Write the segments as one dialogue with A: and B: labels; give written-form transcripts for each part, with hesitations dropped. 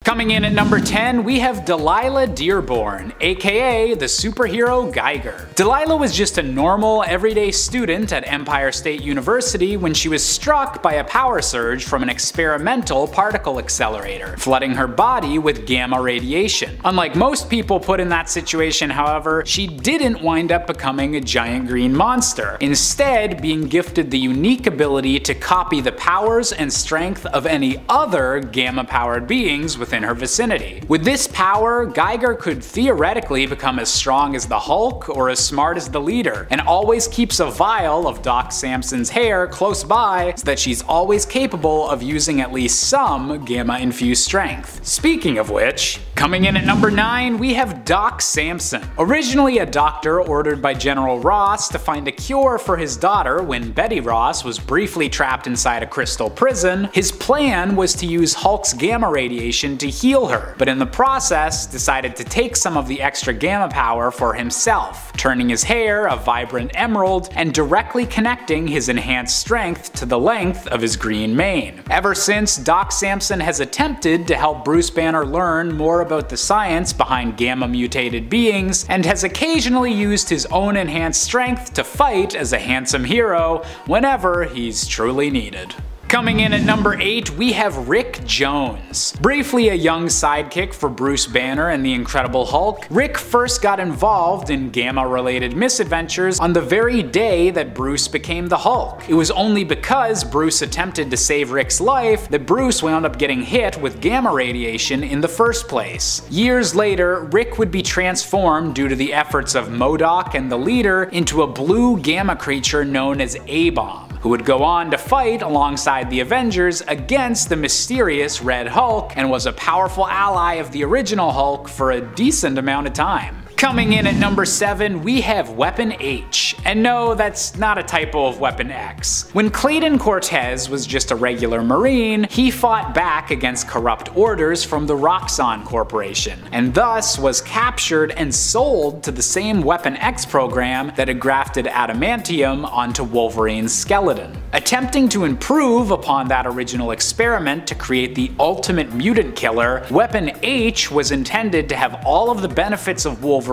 A: Coming in at number 10, we have Delilah Dearborn, aka the superhero Geiger. Delilah was just a normal, everyday student at Empire State University when she was struck by a power surge from an experimental particle accelerator, flooding her body with gamma radiation. Unlike most people put in that situation, however, she didn't wind up becoming a giant green monster, instead being gifted the unique ability to copy the powers and strength of any other gamma-powered beings within her vicinity. With this power, Geiger could theoretically become as strong as the Hulk or as smart as the leader, and always keeps a vial of Doc Samson's hair close by so that she's always capable of using at least some gamma-infused strength. Speaking of which, coming in at number 9, we have Doc Samson. Originally a doctor ordered by General Ross to find a cure for his daughter when Betty Ross was briefly trapped inside a crystal prison, his plan was to use Hulk's gamma radiation to heal her, but in the process decided to take some of the extra gamma power for himself, turning his hair a vibrant emerald and directly connecting his enhanced strength to the length of his green mane. Ever since, Doc Samson has attempted to help Bruce Banner learn more about the science behind gamma-mutated beings, and has occasionally used his own enhanced strength to fight as a handsome hero whenever he's truly needed. Coming in at number 8, we have Rick Jones. Briefly a young sidekick for Bruce Banner and the Incredible Hulk, Rick first got involved in gamma-related misadventures on the very day that Bruce became the Hulk. It was only because Bruce attempted to save Rick's life that Bruce wound up getting hit with gamma radiation in the first place. Years later, Rick would be transformed due to the efforts of MODOK and the leader into a blue gamma creature known as ABOM, who would go on to fight alongside the Avengers against the mysterious Red Hulk, and was a powerful ally of the original Hulk for a decent amount of time. Coming in at number 7, we have Weapon H. And no, that's not a typo of Weapon X. When Clayton Cortez was just a regular Marine, he fought back against corrupt orders from the Roxxon Corporation, and thus was captured and sold to the same Weapon X program that had grafted adamantium onto Wolverine's skeleton. Attempting to improve upon that original experiment to create the ultimate mutant killer, Weapon H was intended to have all of the benefits of Wolverine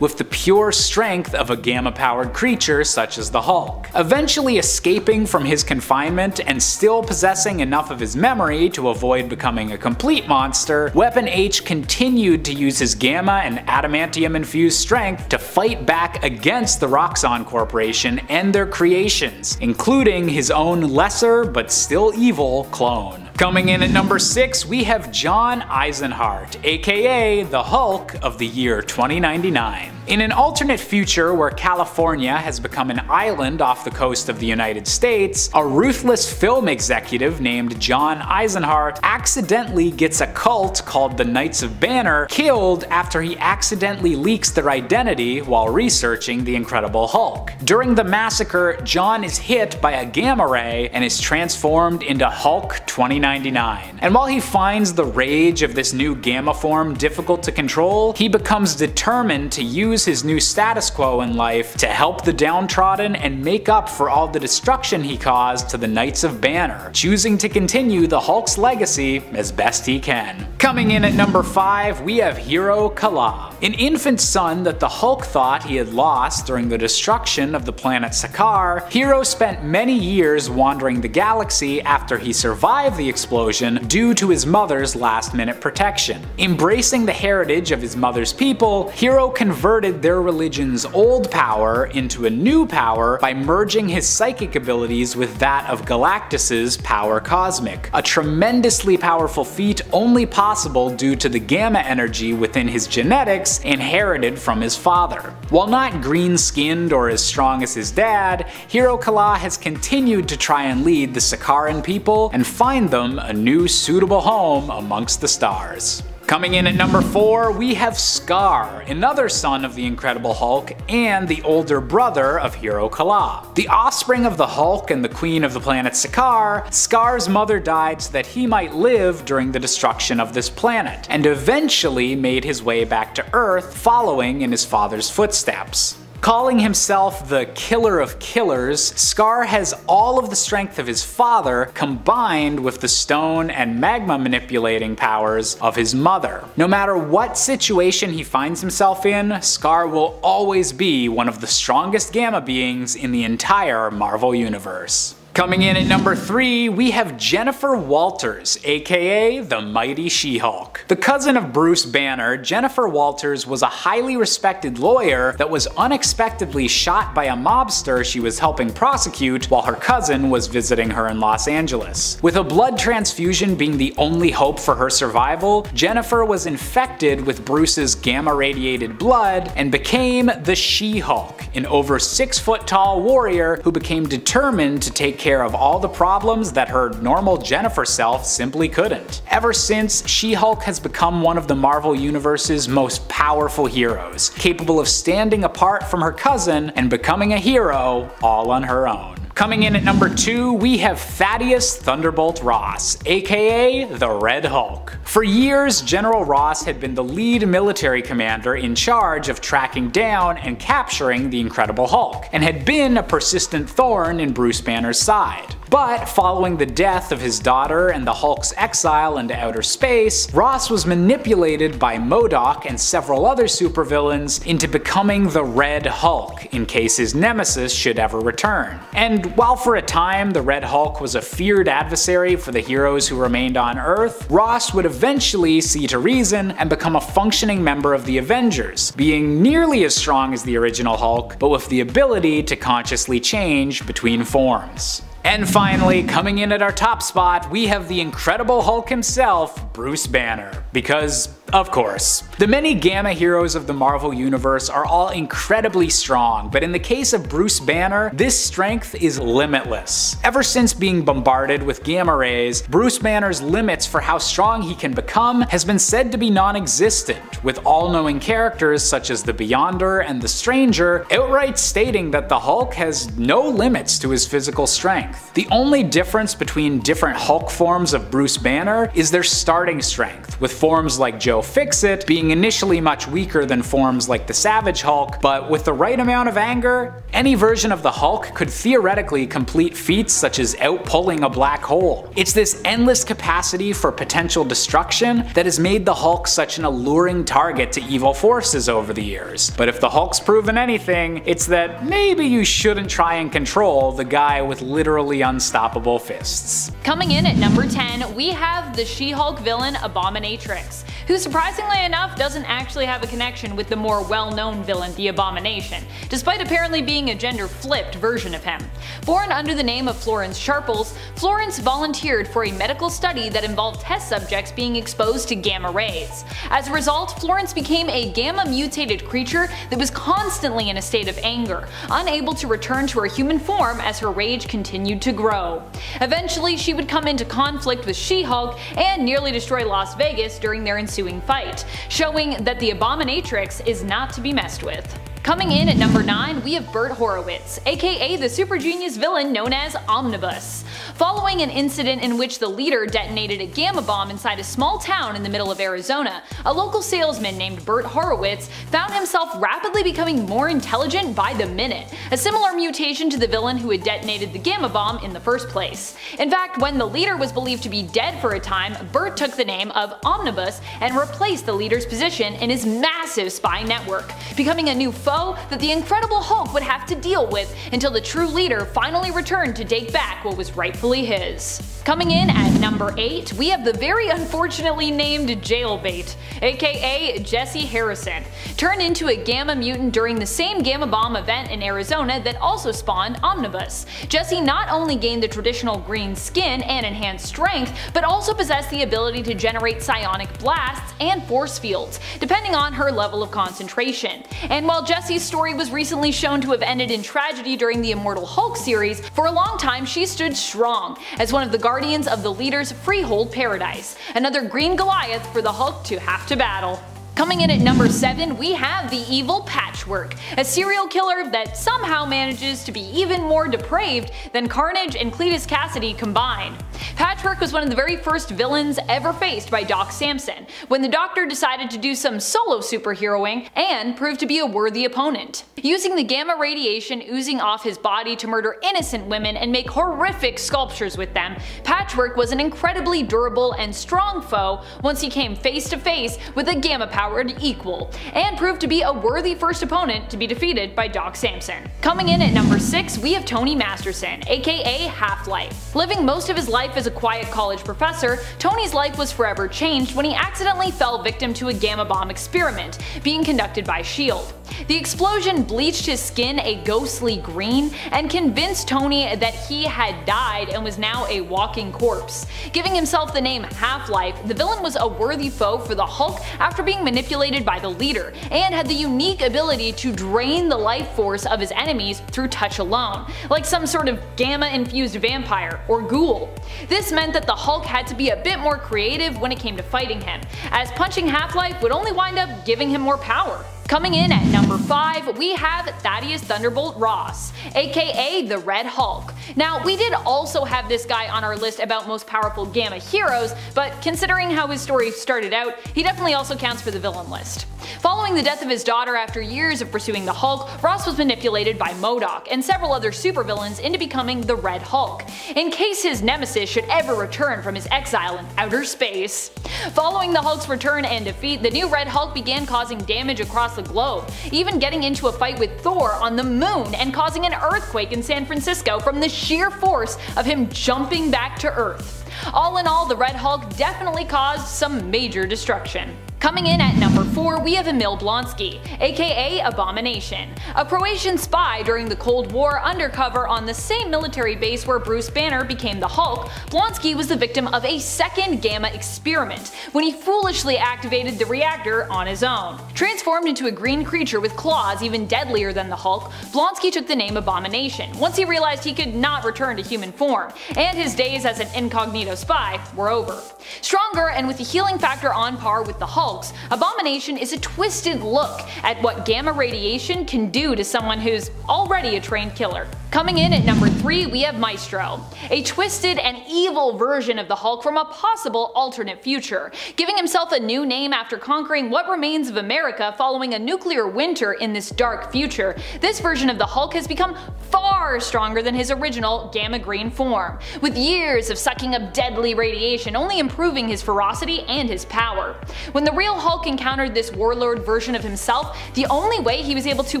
A: with the pure strength of a gamma-powered creature such as the Hulk. Eventually escaping from his confinement and still possessing enough of his memory to avoid becoming a complete monster, Weapon H continued to use his gamma and adamantium-infused strength to fight back against the Roxxon Corporation and their creations, including his own lesser but still evil clone. Coming in at number 6, we have John EISENHART, aka the Hulk of the year 2099. In an alternate future where California has become an island off the coast of the United States, a ruthless film executive named John EISENHART accidentally gets a cult called the Knights of Banner killed after he accidentally leaks their identity while researching the Incredible Hulk. During the massacre, John is hit by a gamma ray and is transformed into Hulk 2099. And while he finds the rage of this new gamma form difficult to control, he becomes determined to use his new status quo in life to help the downtrodden and make up for all the destruction he caused to the Knights of Banner, choosing to continue the Hulk's legacy as best he can. Coming in at number 5, we have Hero Kala, an infant son that the Hulk thought he had lost during the destruction of the planet Sakaar. Hero spent many years wandering the galaxy after he survived the explosion due to his mother's last-minute protection. Embracing the heritage of his mother's people, Hero converted their religion's old power into a new power by merging his psychic abilities with that of Galactus's power cosmic, a tremendously powerful feat only possible due to the gamma energy within his genetics inherited from his father. While not green-skinned or as strong as his dad, Hero Kala has continued to try and lead the Sakaaran people and find them a new suitable home amongst the stars. Coming in at number 4, we have Scar, another son of the Incredible Hulk and the older brother of Hero Kala. The offspring of the Hulk and the queen of the planet Sakaar, Scar's mother died so that he might live during the destruction of this planet, and eventually made his way back to Earth following in his father's footsteps. Calling himself the Killer of Killers, Scar has all of the strength of his father combined with the stone and magma manipulating powers of his mother. No matter what situation he finds himself in, Scar will always be one of the strongest Gamma beings in the entire Marvel Universe. Coming in at number 3, we have Jennifer Walters, aka the Mighty She-Hulk. The cousin of Bruce Banner, Jennifer Walters was a highly respected lawyer that was unexpectedly shot by a mobster she was helping prosecute while her cousin was visiting her in Los Angeles. With a blood transfusion being the only hope for her survival, Jennifer was infected with Bruce's gamma-radiated blood and became the She-Hulk, an over 6-foot-tall warrior who became determined to take care of all the problems that her normal Jennifer self simply couldn't. Ever since, She-Hulk has become one of the Marvel Universe's most powerful heroes, capable of standing apart from her cousin and becoming a hero all on her own. Coming in at number 2, we have Thaddeus Thunderbolt Ross, aka the Red Hulk. For years, General Ross had been the lead military commander in charge of tracking down and capturing the Incredible Hulk, and had been a persistent thorn in Bruce Banner's side. But following the death of his daughter and the Hulk's exile into outer space, Ross was manipulated by MODOK and several other supervillains into becoming the Red Hulk in case his nemesis should ever return. And while for a time the Red Hulk was a feared adversary for the heroes who remained on Earth, Ross would eventually see to reason and become a functioning member of the Avengers, being nearly as strong as the original Hulk, but with the ability to consciously change between forms. And finally, coming in at our top spot, we have the Incredible Hulk himself, Bruce Banner. Because, of course. The many Gamma heroes of the Marvel Universe are all incredibly strong, but in the case of Bruce Banner, this strength is limitless. Ever since being bombarded with Gamma rays, Bruce Banner's limits for how strong he can become has been said to be non-existent, with all-knowing characters such as the Beyonder and the Stranger outright stating that the Hulk has no limits to his physical strength. The only difference between different Hulk forms of Bruce Banner is their starting strength, with forms like Joe Fixit being initially much weaker than forms like the Savage Hulk, but with the right amount of anger, any version of the Hulk could theoretically complete feats such as outpulling a black hole. It's this endless capacity for potential destruction that has made the Hulk such an alluring target to evil forces over the years. But if the Hulk's proven anything, it's that maybe you shouldn't try and control the guy with literally unstoppable fists.
B: Coming in at number 10, we have the She-Hulk villain ABOMINATRIX, who surprisingly enough doesn't actually have a connection with the more well-known villain, the Abomination, despite apparently being a gender-flipped version of him. Born under the name of Florence Sharples, Florence volunteered for a medical study that involved test subjects being exposed to gamma rays. As a result, Florence became a gamma-mutated creature that was constantly in a state of anger, unable to return to her human form as her rage continued to grow. Eventually, she would come into conflict with She-Hulk and nearly destroy Las Vegas during their ensuing fight, showing that the Abominatrix is not to be messed with. Coming in at number 9, we have Burt Horowitz, aka the super genius villain known as Omnibus. Following an incident in which the leader detonated a gamma bomb inside a small town in the middle of Arizona, a local salesman named Burt Horowitz found himself rapidly becoming more intelligent by the minute, a similar mutation to the villain who had detonated the gamma bomb in the first place. In fact, when the leader was believed to be dead for a time, Burt took the name of Omnibus and replaced the leader's position in his massive spy network, becoming a new foe that the Incredible Hulk would have to deal with until the true leader finally returned to take back what was rightfully his. Coming in at number 8, we have the very unfortunately named Jailbait, aka Jesse Harrison, turned into a gamma mutant during the same gamma bomb event in Arizona that also spawned Omnibus. Jesse not only gained the traditional green skin and enhanced strength, but also possessed the ability to generate psionic blasts and force fields, depending on her level of concentration. And while Jesse's story was recently shown to have ended in tragedy during the Immortal Hulk series, for a long time she stood strong as one of the guardians of the leader's freehold paradise, another green Goliath for the Hulk to have to battle. Coming in at number 7, we have the evil Patchwork, a serial killer that somehow manages to be even more depraved than Carnage and Cletus Cassidy combined. Patchwork was one of the very first villains ever faced by Doc Samson, when the Doctor decided to do some solo superheroing and proved to be a worthy opponent. Using the gamma radiation oozing off his body to murder innocent women and make horrific sculptures with them, Patchwork was an incredibly durable and strong foe once he came face to face with a gamma-powered equal, and proved to be a worthy first opponent to be defeated by Doc Samson. Coming in at number 6, we have Tony Masterson, aka Half-Life. Living most of his life as a quiet college professor, Tony's life was forever changed when he accidentally fell victim to a gamma bomb experiment being conducted by S.H.I.E.L.D. The explosion bleached his skin a ghostly green and convinced Tony that he had died and was now a walking corpse. Giving himself the name Half-Life, the villain was a worthy foe for the Hulk after being manipulated by the leader, and had the unique ability to drain the life force of his enemies through touch alone, like some sort of gamma-infused vampire or ghoul. This meant that the Hulk had to be a bit more creative when it came to fighting him, as punching Half-Life would only wind up giving him more power. Coming in at number 5, we have THADDEUS Thunderbolt Ross, aka the Red Hulk. Now, we did also have this guy on our list about most powerful gamma heroes, but considering how his story started out, he definitely also counts for the villain list. Following the death of his daughter after years of pursuing the Hulk, Ross was manipulated by MODOK and several other supervillains into becoming the Red Hulk, in case his nemesis should ever return from his exile in outer space. Following the Hulk's return and defeat, the new Red Hulk began causing damage across the globe, even getting into a fight with Thor on the moon and causing an earthquake in San Francisco from the sheer force of him jumping back to Earth. All in all, the Red Hulk definitely caused some major destruction. Coming in at number 4, we have Emil Blonsky, aka Abomination. A Croatian spy during the Cold War undercover on the same military base where Bruce Banner became the Hulk, Blonsky was the victim of a second gamma experiment when he foolishly activated the reactor on his own. Transformed into a green creature with claws even deadlier than the Hulk, Blonsky took the name Abomination once he realized he could not return to human form, and his days as an incognito spy were over. Stronger and with a healing factor on par with the Hulk, Abomination is a twisted look at what gamma radiation can do to someone who's already a trained killer. Coming in at number 3, we have Maestro, a twisted and evil version of the Hulk from a possible alternate future, giving himself a new name after conquering what remains of America following a nuclear winter in this dark future. This version of the Hulk has become far stronger than his original gamma green form, with years of sucking up deadly radiation only improving his ferocity and his power. When the real Hulk encountered this warlord version of himself, the only way he was able to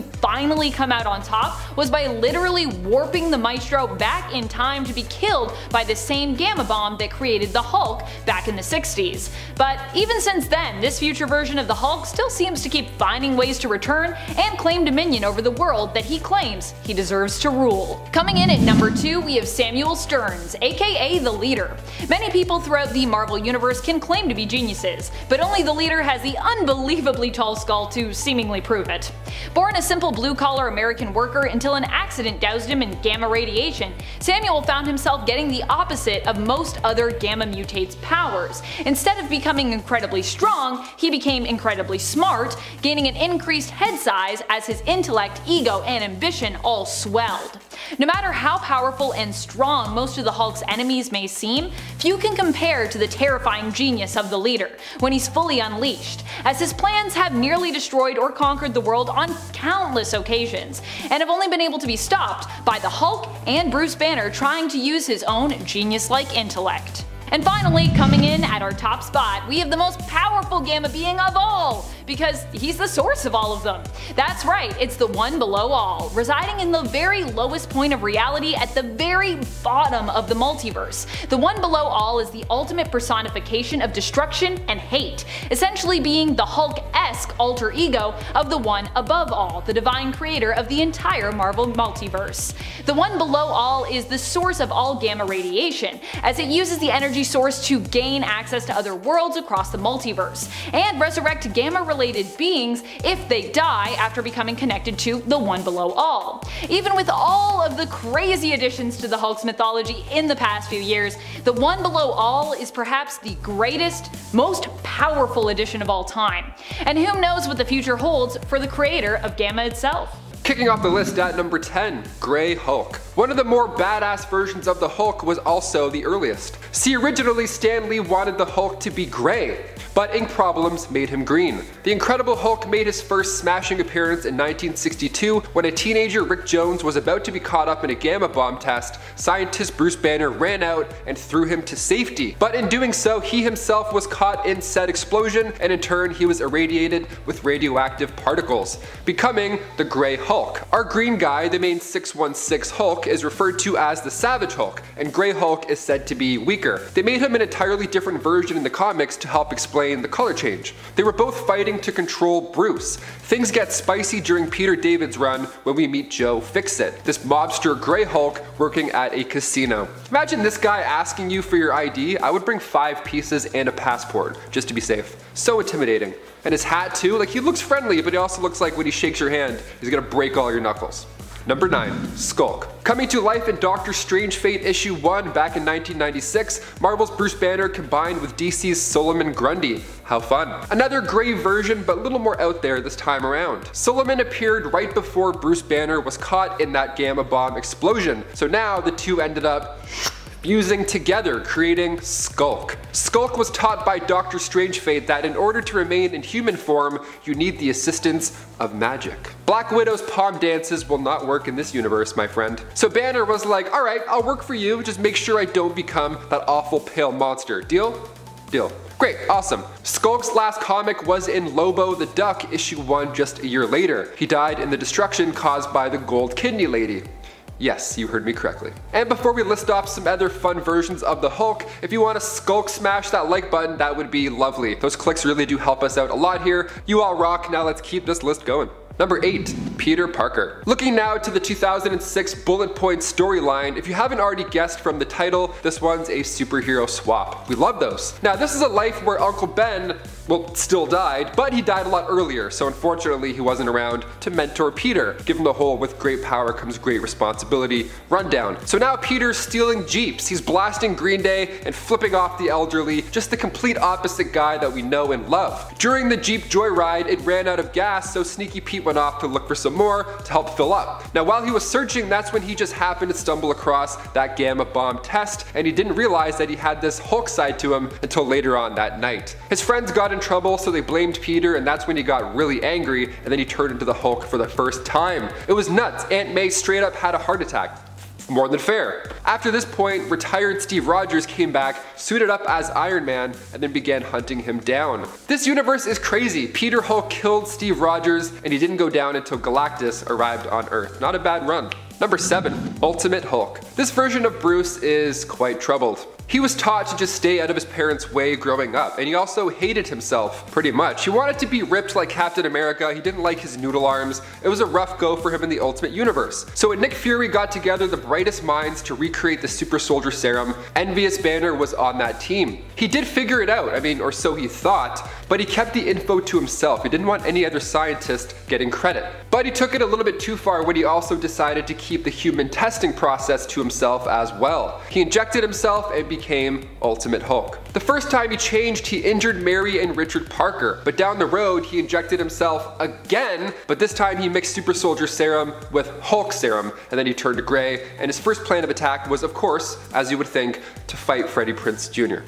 B: finally come out on top was by literally warping the Maestro back in time to be killed by the same gamma bomb that created the Hulk back in the 60s. But even since then, this future version of the Hulk still seems to keep finding ways to return and claim dominion over the world that he claims he deserves to rule. Coming in at number 2, we have Samuel Stearns, aka the Leader. Many people throughout the Marvel Universe can claim to be geniuses, but only the Leader has the unbelievably tall skull to seemingly prove it. Born a simple blue-collar American worker until an accident doused him in gamma radiation, Samuel found himself getting the opposite of most other gamma mutates' powers. Instead of becoming incredibly strong, he became incredibly smart, gaining an increased head size as his intellect, ego, and ambition all swelled. No matter how powerful and strong most of the Hulk's enemies may seem, few can compare to the terrifying genius of the Leader when he's fully unleashed, as his plans have nearly destroyed or conquered the world on countless occasions, and have only been able to be stopped by the Hulk and Bruce Banner trying to use his own genius-like intellect. And finally, coming in at our top spot, we have the most powerful gamma being of all, because he's the source of all of them. That's right, it's the one below all, residing in the very lowest point of reality at the very bottom of the multiverse. The one below all is the ultimate personification of destruction and hate, essentially being the Hulk-esque alter ego of the one above all, the divine creator of the entire Marvel multiverse. The one below all is the source of all gamma radiation, as it uses the energy source to gain access to other worlds across the multiverse, and resurrect gamma unrelated beings if they die after becoming connected to the One Below All. Even with all of the crazy additions to the Hulk's mythology in the past few years, the One Below All is perhaps the greatest, most powerful addition of all time. And who knows what the future holds for the creator of Gamma itself.
C: Kicking off the list at number 10, Grey Hulk. One of the more badass versions of the Hulk was also the earliest. See, originally Stan Lee wanted the Hulk to be grey, but ink problems made him green. The Incredible Hulk made his first smashing appearance in 1962 when a teenager, Rick Jones, was about to be caught up in a gamma bomb test. Scientist Bruce Banner ran out and threw him to safety, but in doing so he himself was caught in said explosion, and in turn he was irradiated with radioactive particles, becoming the Grey Hulk. Our green guy, the main 616 Hulk, is referred to as the Savage Hulk, and Grey Hulk is said to be weaker. They made him an entirely different version in the comics to help explain the color change. They were both fighting to control Bruce. Things get spicy during Peter David's run when we meet Joe Fixit, this mobster Grey Hulk working at a casino. Imagine this guy asking you for your ID. I would bring 5 pieces and a passport, just to be safe. So intimidating. And his hat too, like he looks friendly, but he also looks like when he shakes your hand, he's gonna break all your knuckles. Number 9, SKULK. Coming to life in Doctor Strange Fate issue 1 back in 1996, Marvel's Bruce Banner combined with DC's Solomon Grundy. How fun. Another grey version, but a little more out there this time around. Solomon appeared right before Bruce Banner was caught in that gamma bomb explosion, so now the two ended up fusing together, creating SKULK. SKULK was taught by Doctor Strange Fate that in order to remain in human form, you need the assistance of magic. Black Widow's palm dances will not work in this universe, my friend. So Banner was like, alright, I'll work for you, just make sure I don't become that awful pale monster. Deal? Deal. Great, awesome. SKULK's last comic was in Lobo the Duck issue 1 just a year later. He died in the destruction caused by the Gold Kidney Lady. Yes, you heard me correctly. And before we list off some other fun versions of the Hulk, if you want to SKULK smash that like button, that would be lovely. Those clicks really do help us out a lot here. You all rock, now let's keep this list going. Number 8, Peter Parker. Looking now to the 2006 bullet point storyline, if you haven't already guessed from the title, this one's a superhero swap. We love those. Now this is a life where Uncle Ben, well, still died, but he died a lot earlier, so unfortunately he wasn't around to mentor Peter. Give him the whole with great power comes great responsibility rundown. So now Peter's stealing Jeeps, he's blasting Green Day and flipping off the elderly, just the complete opposite guy that we know and love. During the Jeep joyride, it ran out of gas, so Sneaky Pete went off to look for some more to help fill up. Now while he was searching, that's when he just happened to stumble across that gamma bomb test, and he didn't realize that he had this Hulk side to him until later on that night. His friends got in trouble, so they blamed Peter, and that's when he got really angry, and then he turned into the Hulk for the first time. It was nuts. Aunt May straight up had a heart attack. More than fair. After this point, retired Steve Rogers came back, suited up as Iron Man, and then began hunting him down. This universe is crazy. Peter Hulk killed Steve Rogers, and he didn't go down until Galactus arrived on Earth. Not a bad run. Number 7, Ultimate Hulk. This version of Bruce is quite troubled. He was taught to just stay out of his parents' way growing up, and he also hated himself, pretty much. He wanted to be ripped like Captain America, he didn't like his noodle arms. It was a rough go for him in the Ultimate Universe. So when Nick Fury got together the brightest minds to recreate the Super Soldier Serum, Envious Banner was on that team. He did figure it out, I mean, or so he thought, but he kept the info to himself. He didn't want any other scientist getting credit. But he took it a little bit too far when he also decided to keep the human testing process to himself as well. He injected himself and became Ultimate Hulk. The first time he changed, he injured Mary and Richard Parker, but down the road he injected himself again, but this time he mixed Super Soldier Serum with Hulk Serum, and then he turned to gray, and his first plan of attack was, of course, as you would think, to fight Freddie Prinze Jr.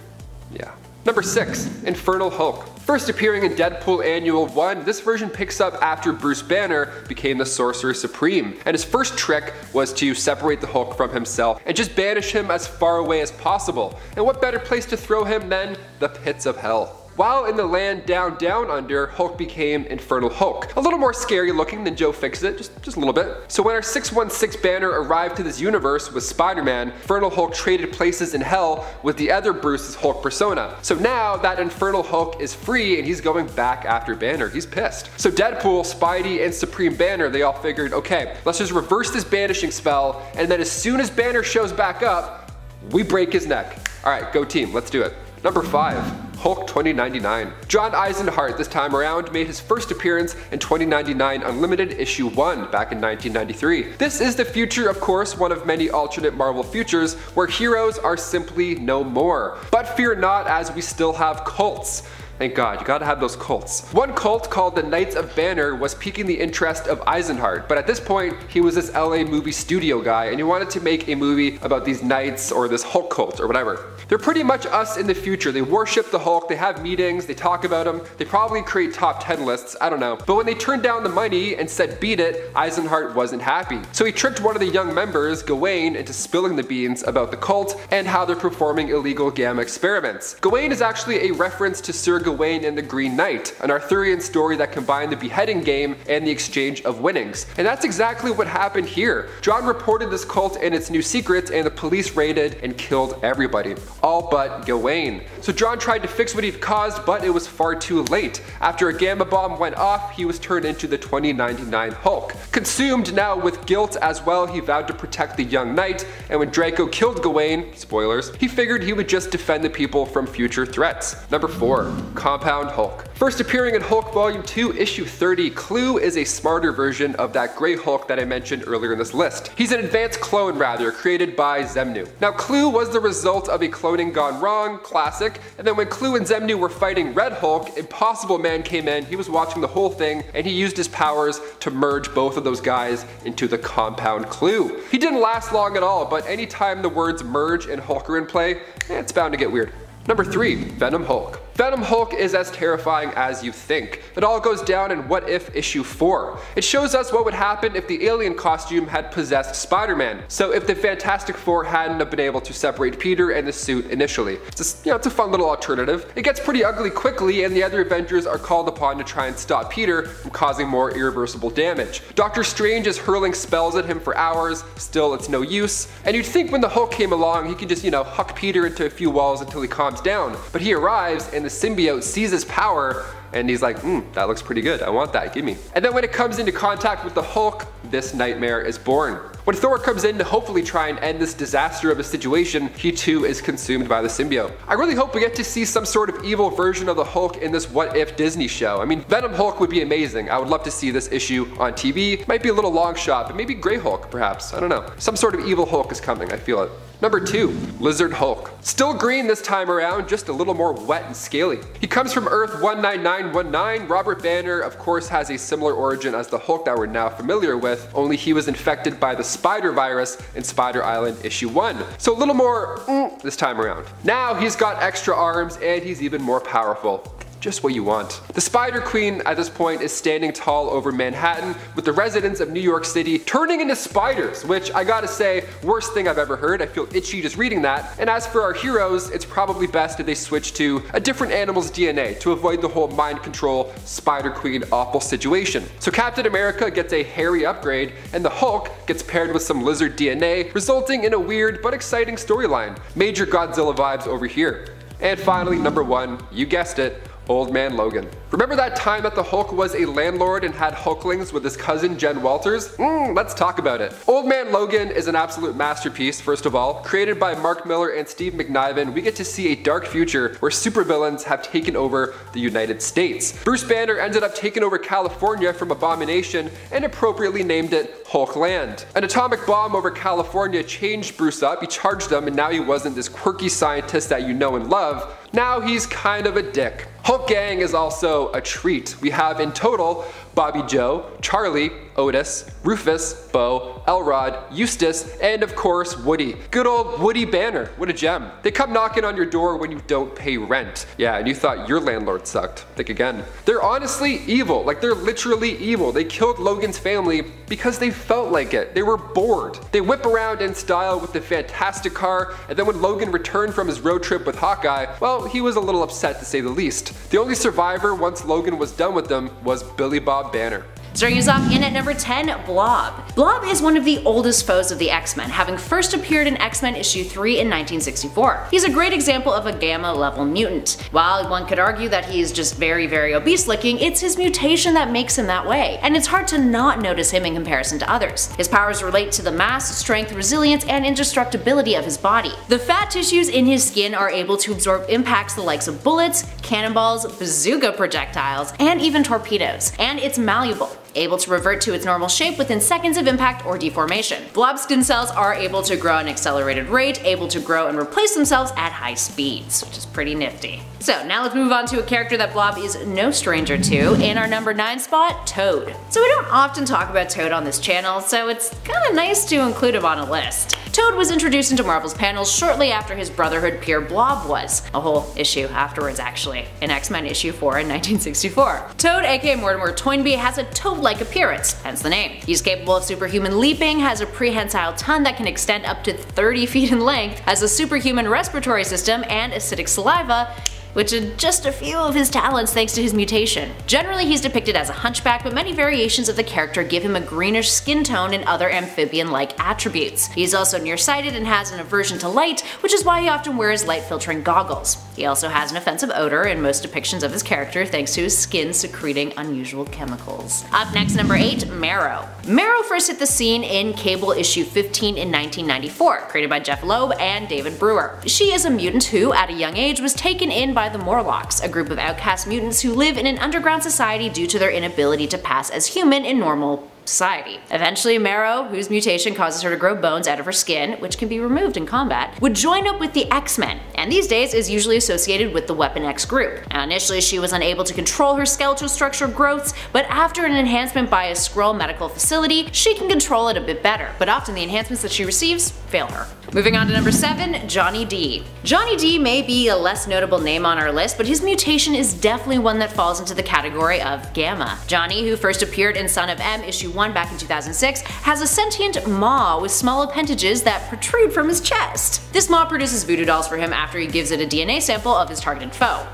C: Yeah. Number 6, Infernal Hulk. First appearing in Deadpool Annual 1, this version picks up after Bruce Banner became the Sorcerer Supreme, and his first trick was to separate the Hulk from himself and just banish him as far away as possible. And what better place to throw him than the pits of hell. While in the land down under, Hulk became Infernal Hulk. A little more scary looking than Joe Fixit, just a little bit. So when our 616 Banner arrived to this universe with Spider-Man, Infernal Hulk traded places in hell with the other Bruce's Hulk persona. So now that Infernal Hulk is free and he's going back after Banner, he's pissed. So Deadpool, Spidey, and Supreme Banner, they all figured, okay, let's just reverse this banishing spell, and then as soon as Banner shows back up, we break his neck. Alright, go team, let's do it. Number 5, Hulk 2099. John EISENHART this time around made his first appearance in 2099 Unlimited issue 1 back in 1993. This is the future, of course, one of many alternate Marvel futures where heroes are simply no more. But fear not, as we still have cults. Thank God, you gotta have those cults. One cult called the Knights of Banner was piquing the interest of EISENHART, but at this point, he was this LA movie studio guy and he wanted to make a movie about these knights or this Hulk cult or whatever. They're pretty much us in the future. They worship the Hulk, they have meetings, they talk about him, they probably create top 10 lists, I don't know. But when they turned down the money and said beat it, EISENHART wasn't happy. So he tricked one of the young members, Gawain, into spilling the beans about the cult and how they're performing illegal gamma experiments. Gawain is actually a reference to Sir Gawain and the Green Knight, an Arthurian story that combined the beheading game and the exchange of winnings. And that's exactly what happened here. John reported this cult and its new secrets, and the police raided and killed everybody. All but Gawain. So John tried to fix what he'd caused, but it was far too late. After a gamma bomb went off, he was turned into the 2099 Hulk. Consumed now with guilt as well, he vowed to protect the young knight, and when Draco killed Gawain, spoilers, he figured he would just defend the people from future threats. Number 4. Compound Hulk. First appearing in Hulk Volume 2, Issue 30, Clue is a smarter version of that Grey Hulk that I mentioned earlier in this list. He's an advanced clone rather, created by Xemnu. Now Clue was the result of a cloning gone wrong, classic, and then when Clue and Xemnu were fighting Red Hulk, Impossible Man came in, he was watching the whole thing, and he used his powers to merge both of those guys into the compound Clue. He didn't last long at all, but anytime the words merge and Hulk are in play, it's bound to get weird. Number 3. Venom Hulk. Venom Hulk is as terrifying as you think. It all goes down in What If issue 4. It shows us what would happen if the alien costume had possessed Spider-Man. So if the Fantastic Four hadn't have been able to separate Peter and the suit initially. It's a fun little alternative. It gets pretty ugly quickly and the other Avengers are called upon to try and stop Peter from causing more irreversible damage. Doctor Strange is hurling spells at him for hours, still it's no use. And you'd think when the Hulk came along he could just, huck Peter into a few walls until he calms down. But he arrives and the symbiote sees his power and he's like, that looks pretty good, I want that, give me. And then when it comes into contact with the Hulk, this nightmare is born. When Thor comes in to hopefully try and end this disaster of a situation, he too is consumed by the symbiote. I really hope we get to see some sort of evil version of the Hulk in this What If Disney show. I mean, Venom Hulk would be amazing. I would love to see this issue on TV. Might be a little long shot, but maybe Grey Hulk perhaps, I don't know. Some sort of evil Hulk is coming, I feel it. Number 2. Lizard Hulk. Still green this time around, just a little more wet and scaly. He comes from Earth 19919. Robert Banner, of course, has a similar origin as the Hulk that we're now familiar with, only he was infected by the spider virus in Spider Island issue 1. So a little more this time around. Now he's got extra arms and he's even more powerful. Just what you want. The Spider Queen at this point is standing tall over Manhattan with the residents of New York City turning into spiders, which I gotta say, worst thing I've ever heard. I feel itchy just reading that. And as for our heroes, it's probably best if they switch to a different animal's DNA to avoid the whole mind control Spider Queen awful situation. So Captain America gets a hairy upgrade and the Hulk gets paired with some lizard DNA, resulting in a weird but exciting storyline. Major Godzilla vibes over here. And finally, number 1, you guessed it, Old Man Logan. Remember that time that the Hulk was a landlord and had Hulklings with his cousin Jen Walters? Let's talk about it. Old Man Logan is an absolute masterpiece, first of all. Created by Mark Miller and Steve McNiven, we get to see a dark future where supervillains have taken over the United States. Bruce Banner ended up taking over California from Abomination and appropriately named it Hulkland. An atomic bomb over California changed Bruce up, he charged him, and now he wasn't this quirky scientist that you know and love. Now he's kind of a dick. Hulk Gang is also a treat. We have in total Bobby Joe, Charlie, Otis, Rufus, Bo, Elrod, Eustace, and of course Woody. Good old Woody Banner, what a gem. They come knocking on your door when you don't pay rent. Yeah, and you thought your landlord sucked. Think again. They're honestly evil, like they're literally evil. They killed Logan's family because they felt like it. They were bored. They whip around in style with the Fantastic Car, and then when Logan returned from his road trip with Hawkeye, well, he was a little upset to say the least. The only survivor once Logan was done with them was Billy Bob Banner.
D: Starting us off in at number 10, Blob. Blob is one of the oldest foes of the X-Men, having first appeared in X-Men issue 3 in 1964. He's a great example of a gamma level mutant. While one could argue that he is just very obese looking, it's his mutation that makes him that way, and it's hard to not notice him in comparison to others. His powers relate to the mass, strength, resilience, and indestructibility of his body. The fat tissues in his skin are able to absorb impacts the likes of bullets, cannonballs, bazooka projectiles, and even torpedoes, and it's malleable, able to revert to its normal shape within seconds of impact or deformation. Blob skin cells are able to grow at an accelerated rate, able to grow and replace themselves at high speeds, which is pretty nifty. So now let's move on to a character that Blob is no stranger to. In our number 9 spot, Toad. So we don't often talk about Toad on this channel, so it's kinda nice to include him on a list. Toad was introduced into Marvel's panels shortly after his Brotherhood peer Blob was, a whole issue afterwards actually, in X-Men issue 4 in 1964. Toad, aka Mortimer Toynbee, has a toad-like appearance, hence the name. He's capable of superhuman leaping, has a prehensile tongue that can extend up to 30 feet in length, has a superhuman respiratory system and acidic saliva, which are just a few of his talents thanks to his mutation. Generally he's depicted as a hunchback, but many variations of the character give him a greenish skin tone and other amphibian-like attributes. He's also nearsighted and has an aversion to light, which is why he often wears light-filtering goggles. He also has an offensive odor in most depictions of his character thanks to his skin secreting unusual chemicals. Up next, number 8, Marrow. Marrow first hit the scene in Cable issue 15 in 1994, created by Jeff Loeb and David Brewer. She is a mutant who, at a young age, was taken in by the Morlocks, a group of outcast mutants who live in an underground society due to their inability to pass as human in normal society. Eventually, Marrow, whose mutation causes her to grow bones out of her skin, which can be removed in combat, would join up with the X-Men, and these days is usually associated with the Weapon X group. Now, initially she was unable to control her skeletal structure growths, but after an enhancement by a Skrull medical facility, she can control it a bit better, but often the enhancements that she receives fail her. Moving on to number 7, Johnny D. Johnny D may be a less notable name on our list, but his mutation is definitely one that falls into the category of Gamma. Johnny, who first appeared in Son of M issue 1 back in 2006, has a sentient maw with small appendages that protrude from his chest. This maw produces voodoo dolls for him after he gives it a DNA sample of his targeted foe.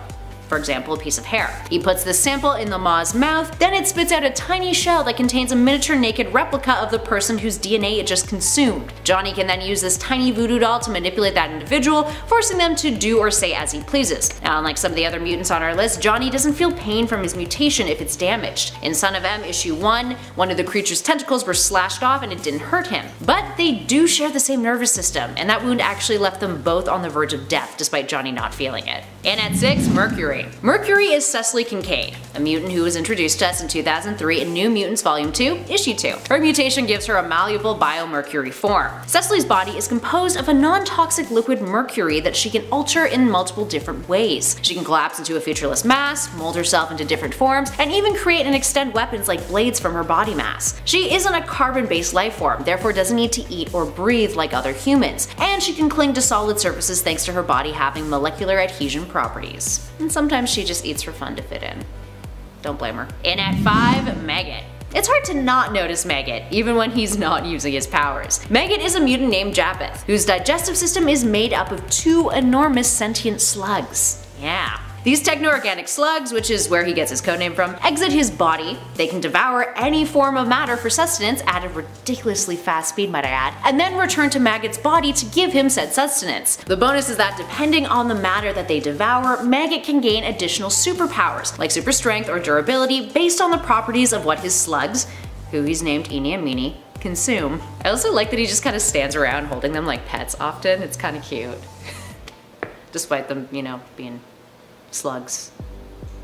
D: For example, a piece of hair. He puts this sample in the maw's mouth, then it spits out a tiny shell that contains a miniature naked replica of the person whose DNA it just consumed. Johnny can then use this tiny voodoo doll to manipulate that individual, forcing them to do or say as he pleases. Now, unlike some of the other mutants on our list, Johnny doesn't feel pain from his mutation if it's damaged. In Son of M issue 1, one of the creature's tentacles were slashed off and it didn't hurt him. But they do share the same nervous system, and that wound actually left them both on the verge of death, despite Johnny not feeling it. And at 6, Mercury. Mercury is Cecily Kincaid, a mutant who was introduced to us in 2003 in New Mutants Volume 2, Issue 2. Her mutation gives her a malleable biomercury form. Cecily's body is composed of a non-toxic liquid mercury that she can alter in multiple different ways. She can collapse into a featureless mass, mold herself into different forms, and even create and extend weapons like blades from her body mass. She isn't a carbon-based life form, therefore doesn't need to eat or breathe like other humans, and she can cling to solid surfaces thanks to her body having molecular adhesion properties. And sometimes she just eats for fun to fit in. Don't blame her. In at 5, Maggot. It's hard to not notice Maggot, even when he's not using his powers. Maggot is a mutant named Japheth, whose digestive system is made up of 2 enormous sentient slugs. Yeah. These techno-organic slugs, which is where he gets his codename from, exit his body. They can devour any form of matter for sustenance at a ridiculously fast speed, might I add, and then return to Maggot's body to give him said sustenance. The bonus is that depending on the matter that they devour, Maggot can gain additional superpowers, like super strength or durability, based on the properties of what his slugs, who he's named Eenie and Meenie, consume. I also like that he just kind of stands around holding them like pets often. It's kind of cute. Despite them, you know, being slugs.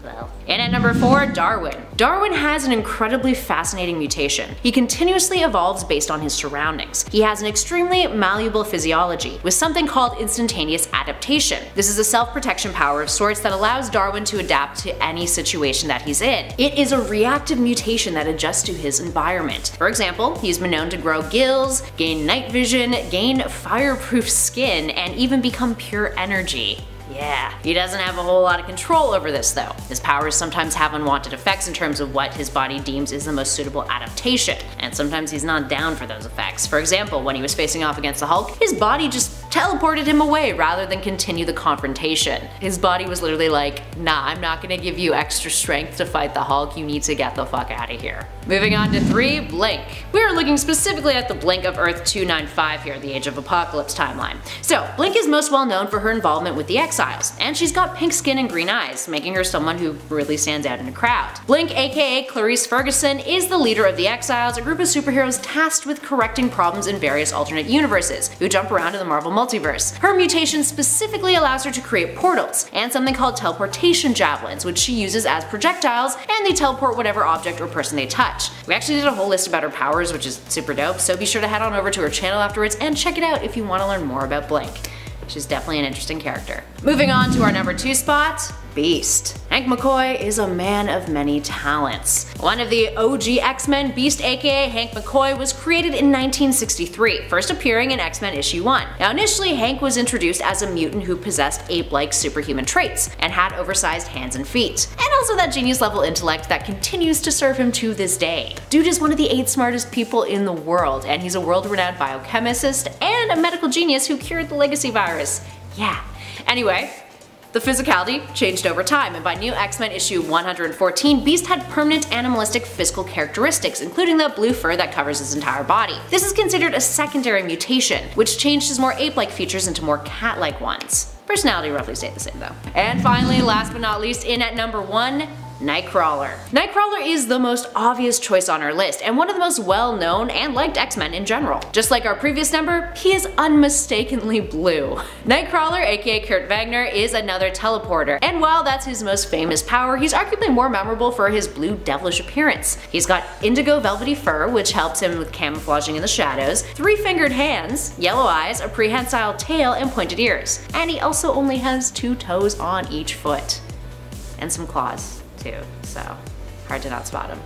D: Well. And at number 4, Darwin. Darwin has an incredibly fascinating mutation. He continuously evolves based on his surroundings. He has an extremely malleable physiology, with something called instantaneous adaptation. This is a self-protection power of sorts that allows Darwin to adapt to any situation that he's in. It is a reactive mutation that adjusts to his environment. For example, he's been known to grow gills, gain night vision, gain fireproof skin, and even become pure energy. Yeah, he doesn't have a whole lot of control over this though. His powers sometimes have unwanted effects in terms of what his body deems is the most suitable adaptation, and sometimes he's not down for those effects. For example, when he was facing off against the Hulk, his body just teleported him away rather than continue the confrontation. His body was literally like, nah, I'm not gonna give you extra strength to fight the Hulk, you need to get the fuck out of here. Moving on to 3, Blink. We are looking specifically at the Blink of Earth 295 here, the Age of Apocalypse timeline. So, Blink is most well known for her involvement with the Exiles, and she's got pink skin and green eyes, making her someone who really stands out in a crowd. Blink, aka Clarice Ferguson, is the leader of the Exiles, a group of superheroes tasked with correcting problems in various alternate universes, who jump around in the Marvel multiverse. Her mutation specifically allows her to create portals, and something called teleportation javelins, which she uses as projectiles, and they teleport whatever object or person they touch. We actually did a whole list about her powers, which is super dope, so be sure to head on over to her channel afterwards and check it out if you want to learn more about Blink. She's definitely an interesting character. Moving on to our number 2 spot, Beast. Hank McCoy is a man of many talents. One of the OG X-Men, Beast aka Hank McCoy, was created in 1963, first appearing in X-Men issue 1. Now initially, Hank was introduced as a mutant who possessed ape-like superhuman traits, and had oversized hands and feet, and also that genius level intellect that continues to serve him to this day. Dude is one of the 8 smartest people in the world, and he's a world-renowned biochemist and a medical genius who cured the legacy virus. Yeah. Anyway, the physicality changed over time, and by New X-Men issue 114, Beast had permanent animalistic physical characteristics, including the blue fur that covers his entire body. This is considered a secondary mutation, which changed his more ape-like features into more cat-like ones. Personality roughly stayed the same though. And finally, last but not least, in at number 1, Nightcrawler. Nightcrawler is the most obvious choice on our list, and one of the most well-known and liked X-Men in general. Just like our previous number, he is unmistakably blue. Nightcrawler, aka Kurt Wagner, is another teleporter, and while that's his most famous power, he's arguably more memorable for his blue devilish appearance. He's got indigo velvety fur, which helps him with camouflaging in the shadows, 3-fingered hands, yellow eyes, a prehensile tail, and pointed ears. And he also only has 2 toes on each foot. And some claws too, so hard to not spot him.